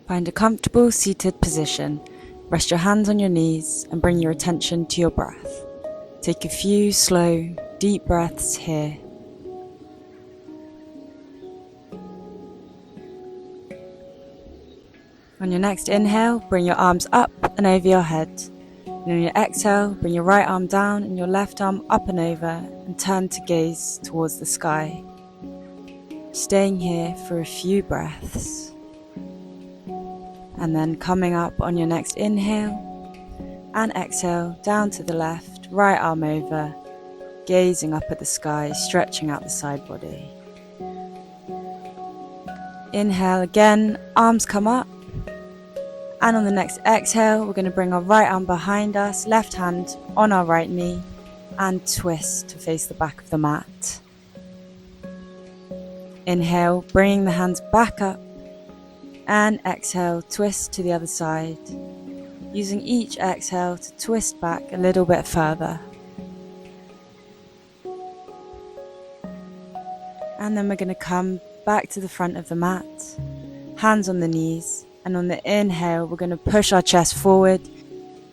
Find a comfortable seated position. Rest your hands on your knees and bring your attention to your breath. Take a few slow, deep breaths here. On your next inhale, bring your arms up and over your head. And on your exhale, bring your right arm down and your left arm up and over and turn to gaze towards the sky. Staying here for a few breaths. And then coming up on your next inhale and exhale, down to the left, right arm over, gazing up at the sky, stretching out the side body. Inhale again, arms come up. And on the next exhale, we're going to bring our right arm behind us, left hand on our right knee, and twist to face the back of the mat. Inhale, bringing the hands back up, and exhale, twist to the other side, using each exhale to twist back a little bit further. And then we're going to come back to the front of the mat, hands on the knees, and on the inhale, we're going to push our chest forward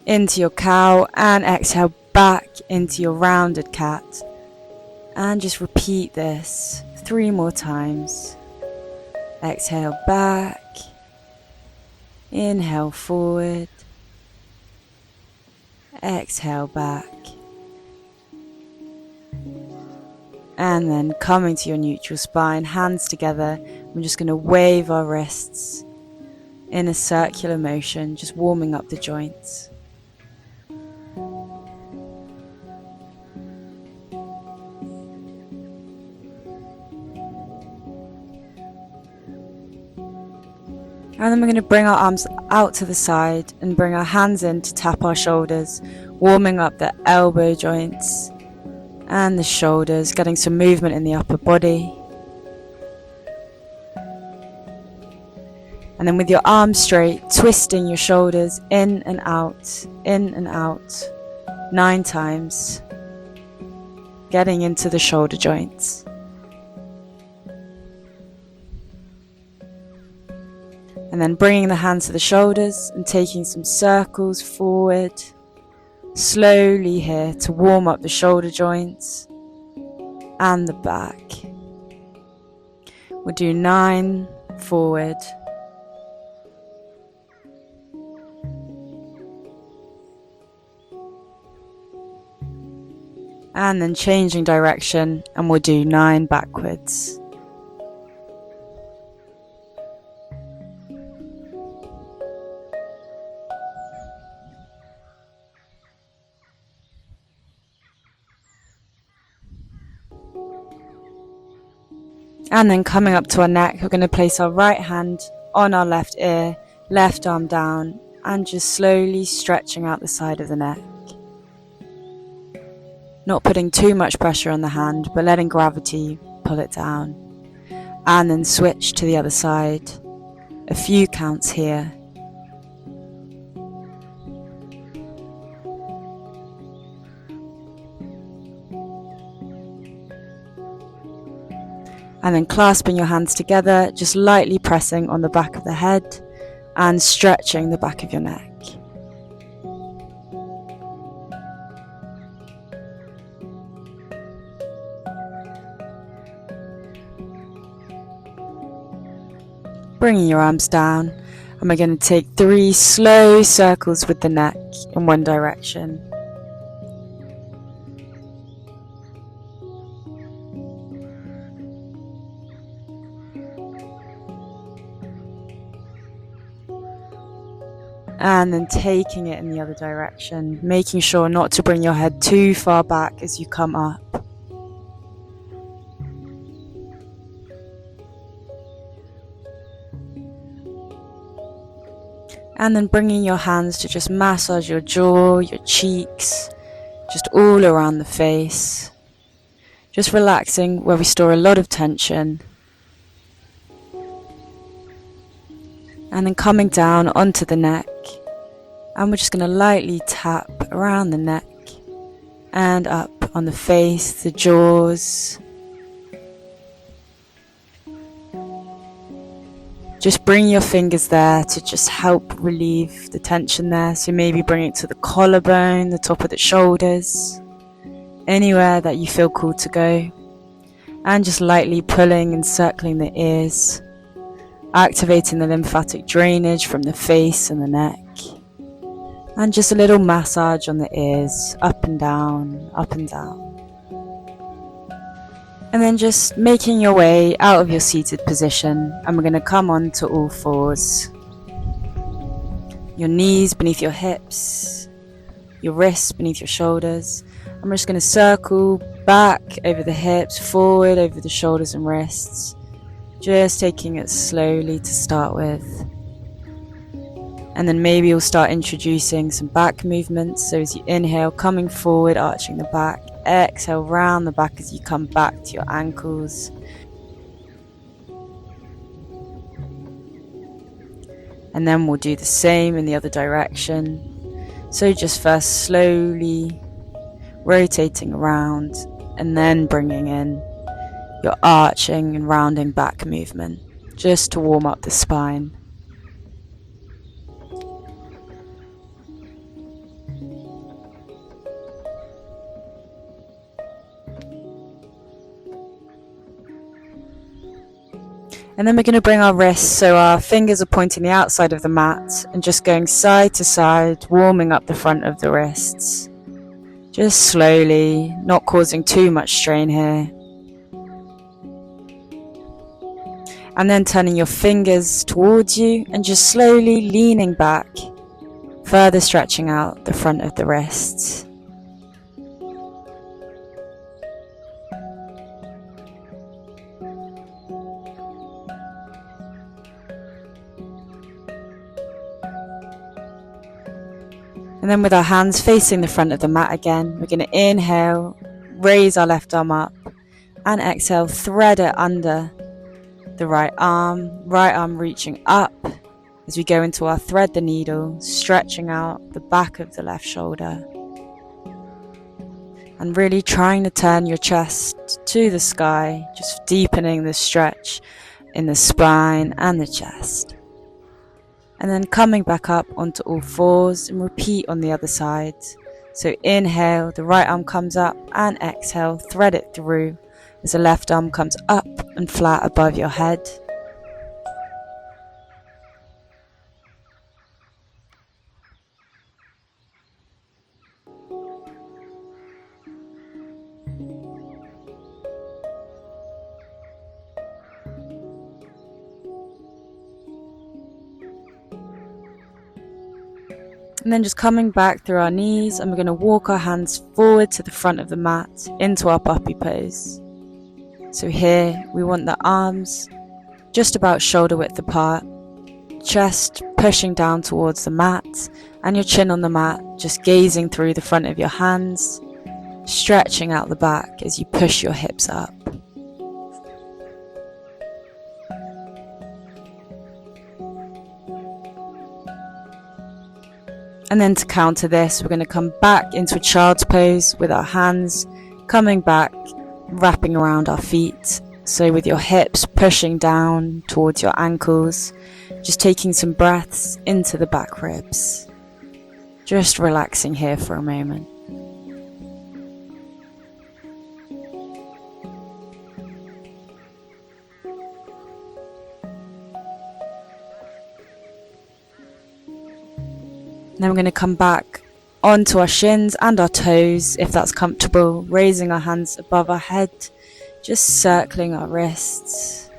into your cow and exhale back into your rounded cat. And just repeat this 3 more times. Exhale back, inhale forward, exhale back. And then coming to your neutral spine, hands together, we're just going to wave our wrists in a circular motion, just warming up the joints. And then we're going to bring our arms out to the side and bring our hands in to tap our shoulders, warming up the elbow joints and the shoulders, getting some movement in the upper body. And then with your arms straight, twisting your shoulders in and out, 9 times, getting into the shoulder joints. And then bringing the hands to the shoulders and taking some circles forward, slowly here to warm up the shoulder joints and the back. We'll do 9 forward. And then changing direction, and we'll do 9 backwards. And then coming up to our neck, we're going to place our right hand on our left ear, left arm down, and just slowly stretching out the side of the neck. Not putting too much pressure on the hand, but letting gravity pull it down. And then switch to the other side. A few counts here. And then clasping your hands together, just lightly pressing on the back of the head and stretching the back of your neck. Bringing your arms down, and we're going to take 3 slow circles with the neck in one direction. And then taking it in the other direction, making sure not to bring your head too far back as you come up. And then bringing your hands to just massage your jaw, your cheeks, just all around the face. Just relaxing where we store a lot of tension. And then coming down onto the neck. And we're just going to lightly tap around the neck and up on the face, the jaws. Just bring your fingers there to just help relieve the tension there. So maybe bring it to the collarbone, the top of the shoulders, anywhere that you feel called to go. And just lightly pulling and circling the ears, activating the lymphatic drainage from the face and the neck. And just a little massage on the ears, up and down, up and down. And then just making your way out of your seated position, and we're going to come on to all fours. Your knees beneath your hips, your wrists beneath your shoulders. And we're just going to circle back over the hips, forward over the shoulders and wrists. Just taking it slowly to start with. And then maybe you'll start introducing some back movements. So as you inhale, coming forward, arching the back. Exhale, round the back as you come back to your ankles. And then we'll do the same in the other direction. So just first slowly rotating around and then bringing in your arching and rounding back movement just to warm up the spine. And then we're going to bring our wrists so our fingers are pointing the outside of the mat and just going side to side, warming up the front of the wrists. Just slowly, not causing too much strain here. And then turning your fingers towards you and just slowly leaning back, further stretching out the front of the wrists. And then with our hands facing the front of the mat again, we're going to inhale, raise our left arm up, and exhale, thread it under the right arm reaching up as we go into our thread the needle, stretching out the back of the left shoulder. And really trying to turn your chest to the sky, just deepening the stretch in the spine and the chest. And then coming back up onto all fours and repeat on the other side. So inhale, the right arm comes up, and exhale, thread it through as the left arm comes up and flat above your head. And then just coming back through our knees, and we're going to walk our hands forward to the front of the mat into our puppy pose. So here we want the arms just about shoulder width apart, chest pushing down towards the mat, and your chin on the mat, just gazing through the front of your hands, stretching out the back as you push your hips up. And then to counter this, we're going to come back into a child's pose with our hands coming back, wrapping around our feet. So with your hips pushing down towards your ankles, just taking some breaths into the back ribs. Just relaxing here for a moment. Then we're going to come back onto our shins and our toes, if that's comfortable, raising our hands above our head, just circling our wrists,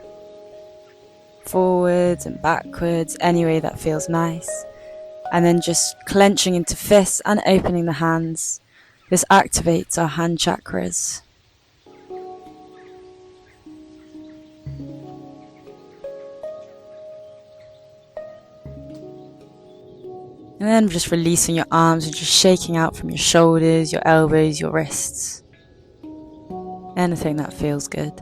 forwards and backwards, any way that feels nice. And then just clenching into fists and opening the hands. This activates our hand chakras. And then just releasing your arms and just shaking out from your shoulders, your elbows, your wrists. Anything that feels good.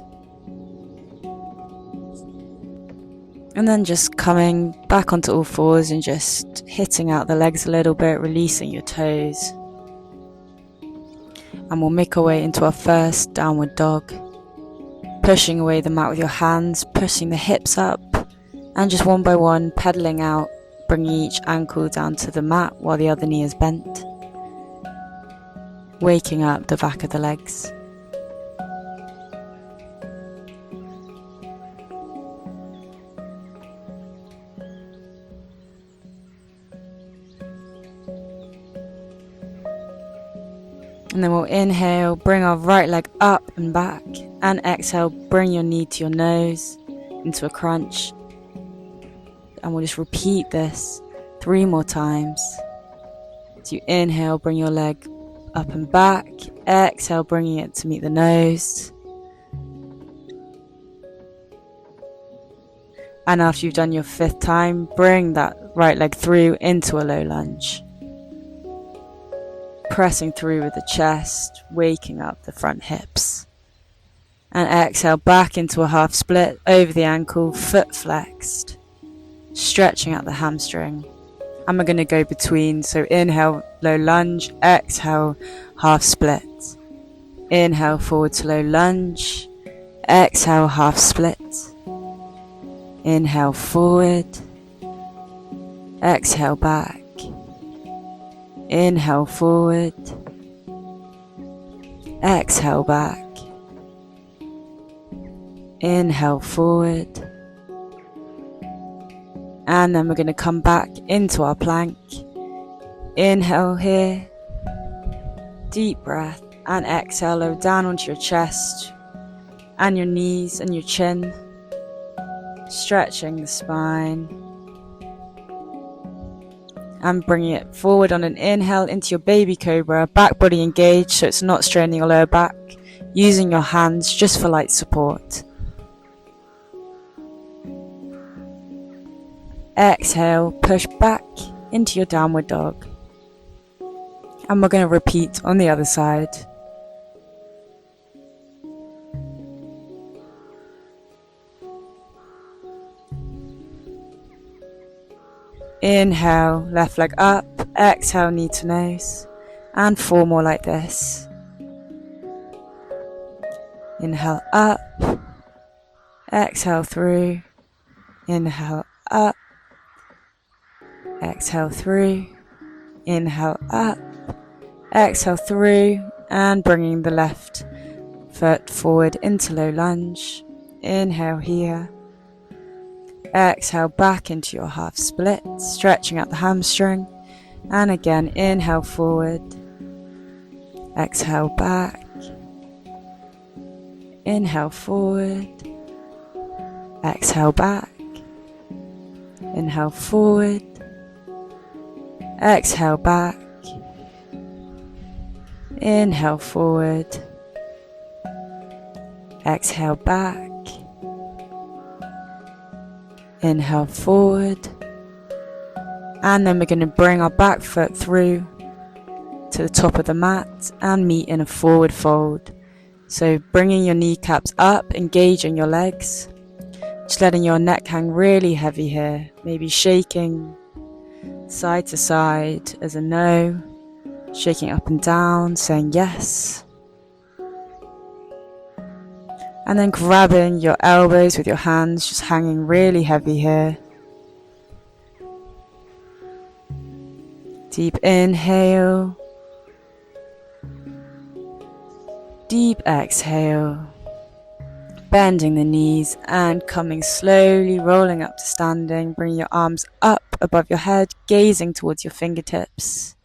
And then just coming back onto all fours and just hitting out the legs a little bit, releasing your toes. And we'll make our way into our first downward dog. Pushing away the mat with your hands, pushing the hips up, And just one by one, pedaling out, bringing each ankle down to the mat while the other knee is bent, waking up the back of the legs. And then we'll inhale, bring our right leg up and back, and exhale, bring your knee to your nose into a crunch. And we'll just repeat this 3 more times. So you inhale, bring your leg up and back, exhale, bringing it to meet the nose. And after you've done your 5th time, bring that right leg through into a low lunge. Pressing through with the chest, waking up the front hips. And exhale back into a half split over the ankle, foot flexed, stretching out the hamstring. And we're going to go between, so inhale, low lunge, exhale, half split. Inhale, forward to low lunge, exhale, half split. Inhale, forward, exhale, back. Inhale, forward, exhale, back. Inhale, forward. And then we're going to come back into our plank. Inhale here, deep breath, and exhale, lower down onto your chest and your knees and your chin, stretching the spine. And bringing it forward on an inhale into your baby cobra, back body engaged so it's not straining your lower back, using your hands just for light support. Exhale, push back into your downward dog. And we're going to repeat on the other side. Inhale, left leg up, exhale, knee to nose, and 4 more like this. Inhale up, exhale through, inhale up, exhale through, inhale up, exhale through, and bringing the left foot forward into low lunge. Inhale here. Exhale back into your half split, stretching out the hamstring. And again, inhale forward. Exhale back. Inhale forward. Exhale back. Inhale forward. Exhale back. Inhale forward. Exhale back. Inhale forward. And then we're going to bring our back foot through to the top of the mat and meet in a forward fold. So bringing your kneecaps up, engaging your legs. Just letting your neck hang really heavy here. Maybe shaking side to side as a no. Shaking up and down, saying yes. And then grabbing your elbows with your hands, just hanging really heavy here. Deep inhale. Deep exhale. Bending the knees and coming slowly, rolling up to standing. Bringing your arms up above your head, gazing towards your fingertips.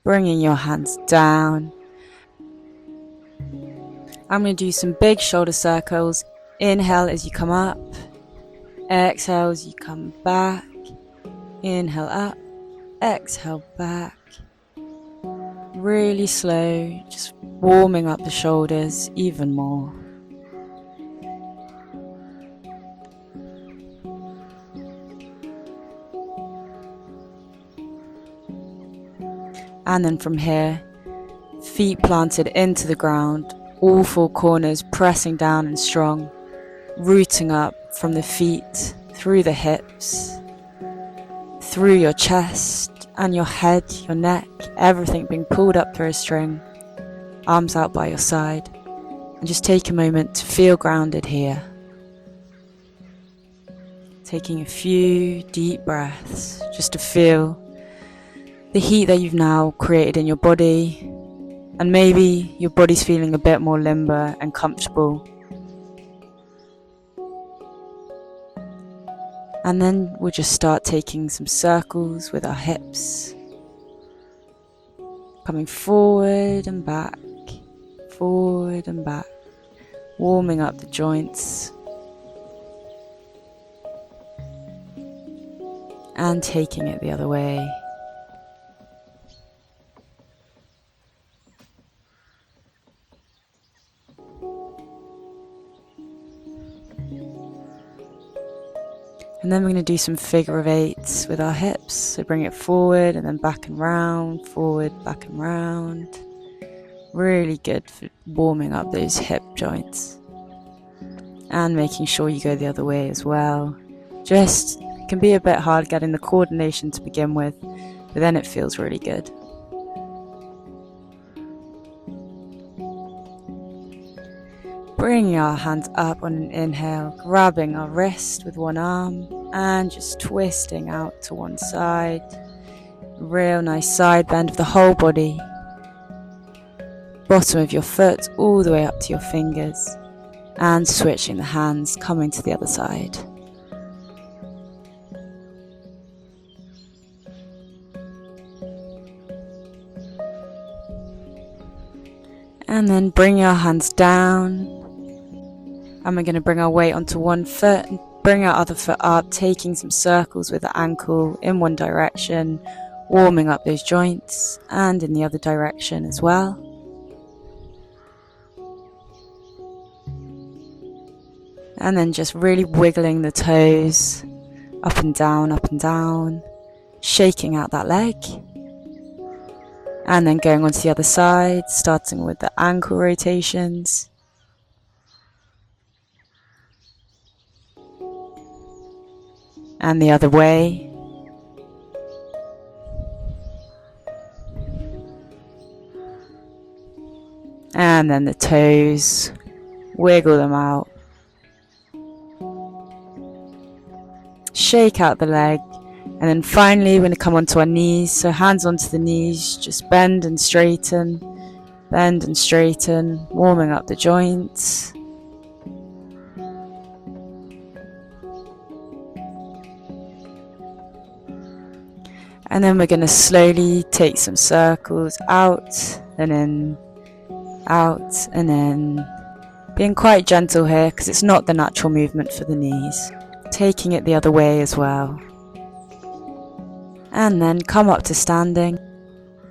Bringing your hands down. I'm going to do some big shoulder circles. Inhale as you come up. Exhale as you come back. Inhale up. Exhale back. Really slow, just warming up the shoulders even more. And then from here, feet planted into the ground. All 4 corners pressing down and strong, rooting up from the feet, through the hips, through your chest and your head, your neck, everything being pulled up through a string, arms out by your side. And just take a moment to feel grounded here. taking a few deep breaths just to feel the heat that you've now created in your body, and maybe your body's feeling a bit more limber and comfortable. And then we'll just start taking some circles with our hips, coming forward and back, warming up the joints and taking it the other way. And then we're going to do some figure of eights with our hips. So bring it forward and then back and round, forward, back and round. Really good for warming up those hip joints. And making sure you go the other way as well. Just can be a bit hard getting the coordination to begin with, but then it feels really good. Bringing our hands up on an inhale, grabbing our wrist with one arm and just twisting out to one side. Real nice side bend of the whole body. Bottom of your foot all the way up to your fingers. And switching the hands, coming to the other side. And then bring our hands down. And we're going to bring our weight onto one foot and bring our other foot up, taking some circles with the ankle in one direction, warming up those joints, and in the other direction as well. And then just really wiggling the toes up and down, shaking out that leg. And then going on to the other side, starting with the ankle rotations. And the other way. And then the toes, wiggle them out. Shake out the leg. And then finally we're going to come onto our knees. So hands onto the knees, just bend and straighten, warming up the joints. And then we're going to slowly take some circles out and in, being quite gentle here because it's not the natural movement for the knees. Taking it the other way as well. And then come up to standing,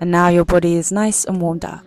and now your body is nice and warmed up.